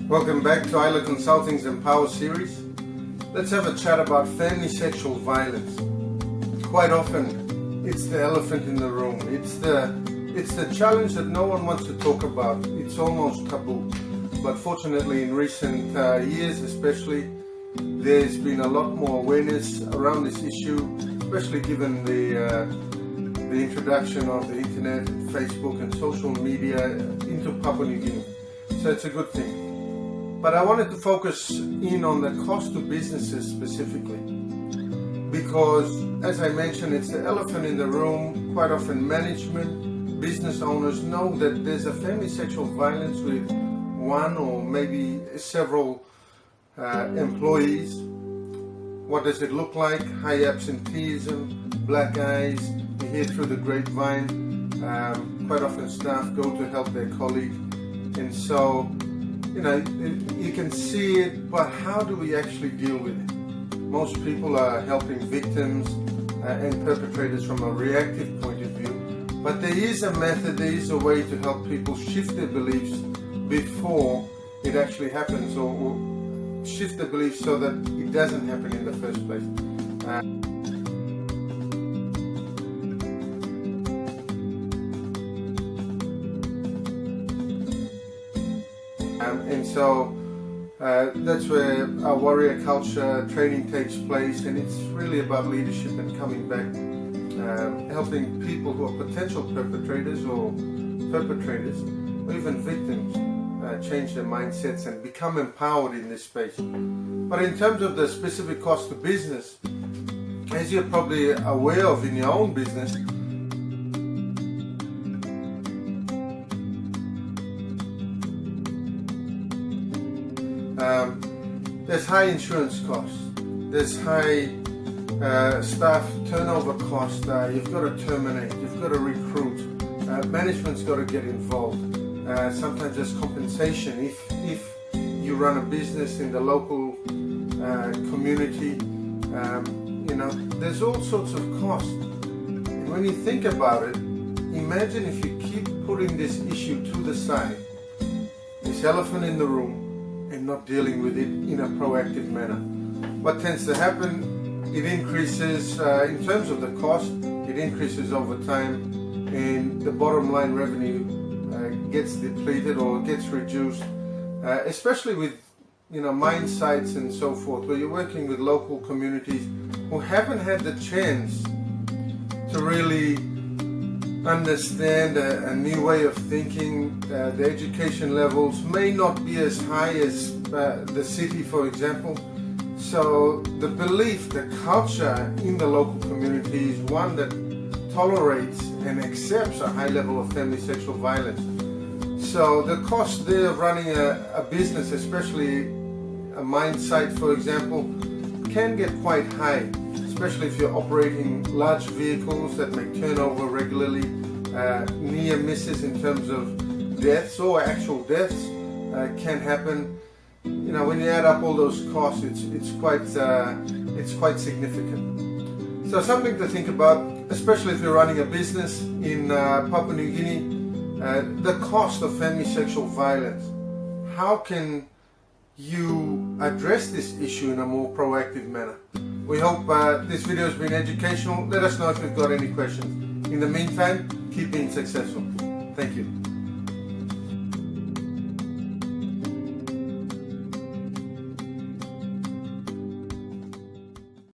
Welcome back to Isla Consulting's Empower series. Let's have a chat about family sexual violence. Quite often, it's the elephant in the room. It's the challenge that no one wants to talk about. It's almost taboo. But fortunately, in recent years especially, there's been a lot more awareness around this issue, especially given the introduction of the internet, Facebook and social media into Papua New Guinea. So it's a good thing. But I wanted to focus in on the cost to businesses specifically, because as I mentioned, it's the elephant in the room. Quite often management, business owners know that there's a family sexual violence with one or maybe several employees. What does it look like? High absenteeism, black eyes, you hear through the grapevine. Quite often staff go to help their colleague, and so you can see it, but how do we actually deal with it? Most people are helping victims and perpetrators from a reactive point of view, but there is a method, there is a way to help people shift their beliefs before it actually happens, or shift the beliefs so that it doesn't happen in the first place. And so that's where our warrior culture training takes place, and it's really about leadership and coming back, helping people who are potential perpetrators or even victims change their mindsets and become empowered in this space. But in terms of the specific cost to business, as you're probably aware of in your own business, there's high insurance costs, there's high staff turnover costs, you've got to terminate, you've got to recruit, management's got to get involved. Sometimes there's compensation if you run a business in the local community. There's all sorts of costs. And when you think about it, imagine if you keep putting this issue to the side, this elephant in the room, and not dealing with it in a proactive manner. What tends to happen, it increases in terms of the cost, it increases over time, and the bottom line revenue gets depleted or gets reduced, especially with mine sites and so forth, where you're working with local communities who haven't had the chance to really understand a new way of thinking. The education levels may not be as high as the city, for example. So the belief, the culture in the local community is one that tolerates and accepts a high level of family sexual violence. So the cost there of running a business, especially a mine site, for example, can get quite high, especially if you're operating large vehicles that may turn over regularly. Near misses in terms of deaths or actual deaths can happen. When you add up all those costs, it's quite significant. So something to think about, especially if you're running a business in Papua New Guinea. The cost of family sexual violence. How can you address this issue in a more proactive manner? We hope this video has been educational. Let us know if you've got any questions. In the meantime, keep being successful. Thank you.